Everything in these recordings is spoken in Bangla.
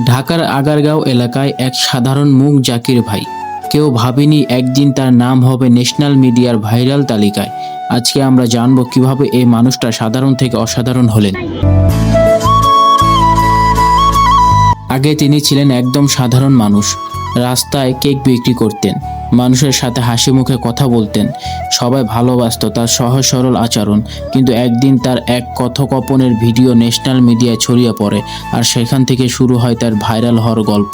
ঢাকার আগারগাঁও এলাকায় এক সাধারণ মুখ জাকির ভাই। কেউ ভাবেনি একদিন তার নাম হবে ন্যাশনাল মিডিয়ার ভাইরাল তালিকায়। আজকে আমরা জানবো কিভাবে এই মানুষটা সাধারণ থেকে অসাধারণ হলেন। আগে তিনি ছিলেন একদম সাধারণ মানুষ। রাস্তায় কেক বিক্রি করতেন, মানুষের সাথে হাসি মুখে কথা বলতেন, সবাই ভালোবাসত তার সহজ সরল আচরণ। কিন্তু একদিন তার এক কথোপকথনের ভিডিও ন্যাশনাল মিডিয়ায় ছড়িয়ে পড়ে, আর সেখান থেকে শুরু হয় তার ভাইরাল হওয়ার গল্প।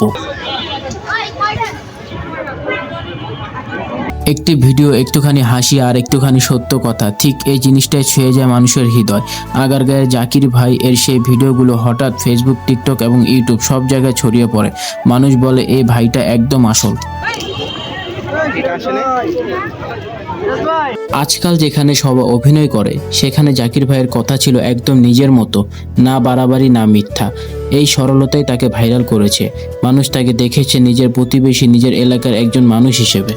একটি ভিডিও, একটুখানি হাসি আর একটুখানি সত্য কথা, ঠিক এই জিনিসটাই ছুঁয়ে যায় মানুষের হৃদয়। আগারগাঁয়ের জাকির ভাই এর সেই ভিডিওগুলো হঠাৎ ফেসবুক, টিকটক এবং ইউটিউব সব জায়গায় ছড়িয়ে পড়ে। মানুষ বলে এই ভাইটা একদম আসল। আজকাল যেখানে সবাই অভিনয় করে, সেখানে জাকির ভাইয়ের কথা ছিল একদম নিজের মতো, না বাড়াবাড়ি না মিথ্যা। এই সরলতাই তাকে ভাইরাল করেছে। মানুষ তাকে দেখেছে নিজের প্রতিবেশী, নিজের এলাকার একজন মানুষ হিসেবে।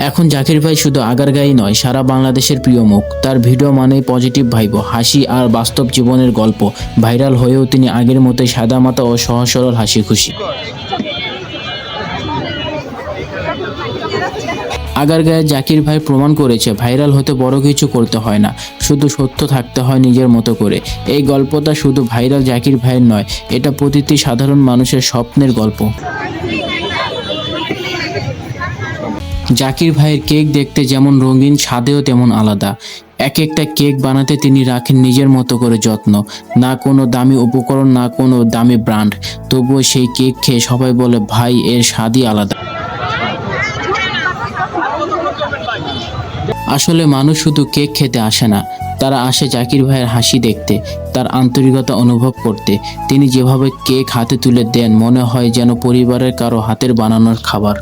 এখন জাকির ভাই শুধু আগারগাঁই নয়, সারা বাংলাদেশের প্রিয় মুখ। তার ভিডিও মানেই পজিটিভ ভাইব, হাসি আর বাস্তব জীবনের গল্প। ভাইরাল হয়েও তিনি আগের মতোই সাদামাটা ও সহজ সরল হাসি খুশি। আগারগাঁয়ের জাকির ভাই প্রমাণ করেছে ভাইরাল হতে বড় কিছু করতে হয় না, শুধু সত্য থাকতে হয় নিজের মতো করে। এই গল্পটা শুধু ভাইরাল জাকির ভাইয়ের নয়, এটা প্রতিটি সাধারণ মানুষের স্বপ্নের গল্প। জাকির ভাইয়ের কেক দেখতে যেমন রঙিন, স্বাদেও তেমন আলাদা। এক একটা কেক বানাতে তিনি রাখেন নিজের মতো করে যত্ন। না কোনো দামি উপকরণ, না কোনো দামি ব্র্যান্ড। তবুও সেই কেক খেয়ে সবাই বলে ভাই এর স্বাদই আলাদা। আসলে মানুষ শুধু কেক খেতে আসে না, তারা আসে জাকির ভাইয়ের হাসি দেখতে, তার আন্তরিকতা অনুভব করতে। তিনি যেভাবে কেক হাতে তুলে দেন, মনে হয় যেন পরিবারের কারো হাতের বানানোর খাবার।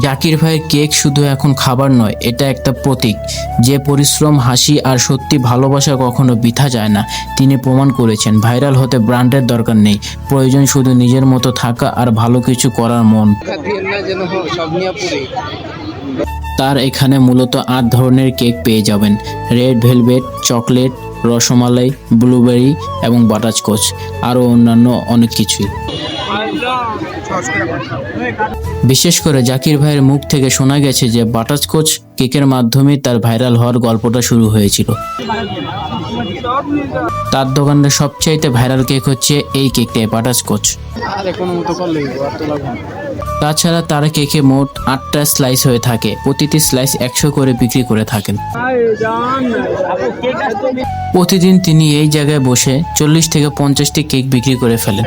জাকির ভাইয়ের কেক শুধু এখন খাবার নয়, এটা একটা প্রতীক যে পরিশ্রম, হাসি আর সত্যি ভালোবাসা কখনো বৃথা যায় না। তিনি প্রমাণ করেছেন ভাইরাল হতে ব্র্যান্ডের দরকার নেই, প্রয়োজন শুধু নিজের মতো থাকা আর ভালো কিছু করার মন। তার এখানে মূলত 8 ধরনের কেক পেয়ে যাবেন: red velvet, chocolate, rasmalai, blueberry এবং বাটারস্কচ, আরও অন্যান্য অনেক কিছুই। বিশেষ করে জাকির ভাইয়ের মুখ থেকে শোনা গেছে যে বাটারস্কচ কেকের মাধ্যমে তার ভাইরাল হওয়ার গল্পটা শুরু হয়েছিল। তার দোকানের সবচাইতে ভাইরাল কেক হচ্ছে এই কেকটাই, বাটারস্কচ। তাছাড়া তার কেকে মোট 8টা স্লাইস হয়ে থাকে, প্রতিটি স্লাইস 100 করে বিক্রি করে থাকেন। প্রতিদিন তিনি এই জায়গায় বসে 40 থেকে 50টি কেক বিক্রি করে ফেলেন।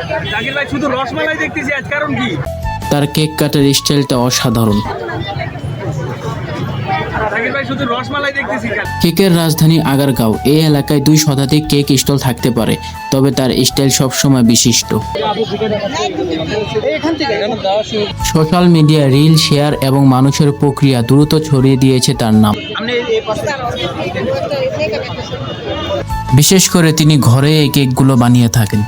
তার কেক কাটার স্টাইলটা অসাধারণ। কেকের রাজধানী আগারগাঁও, এই এলাকায় 2 শতাধিক কেক স্টল থাকতে পারে, তবে তার স্টাইল সবসময় বিশিষ্ট। সোশ্যাল মিডিয়া রিল, শেয়ার এবং মানুষের প্রক্রিয়া দ্রুত ছড়িয়ে দিয়েছে তার নাম। বিশেষ করে তিনি ঘরে এই কেকগুলো বানিয়ে থাকেন।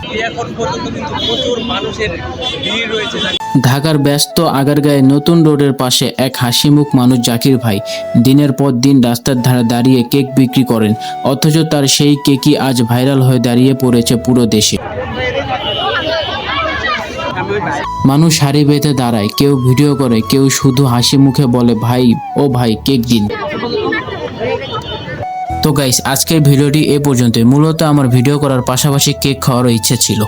ঢাকার ব্যস্ত আগারগাঁয়ে নতুন রোডের পাশে এক হাসিমুখ মানুষ জাকির ভাই দিনের পর দিন রাস্তার ধারে দাঁড়িয়ে কেক বিক্রি করেন, অথচ তার সেই কেকই আজ ভাইরাল হয়ে দাঁড়িয়ে পড়েছে পুরো দেশে। মানুষ সারি বেঁধে দাঁড়ায়, কেউ ভিডিও করে, কেউ শুধু হাসি মুখে বলে ভাই ও ভাই কেক দিন। তো গাইস, আজকের ভিডিওটি এ পর্যন্তই। মূলত আমার ভিডিও করার পাশাপাশি কেক খাওয়ারও ইচ্ছে ছিল।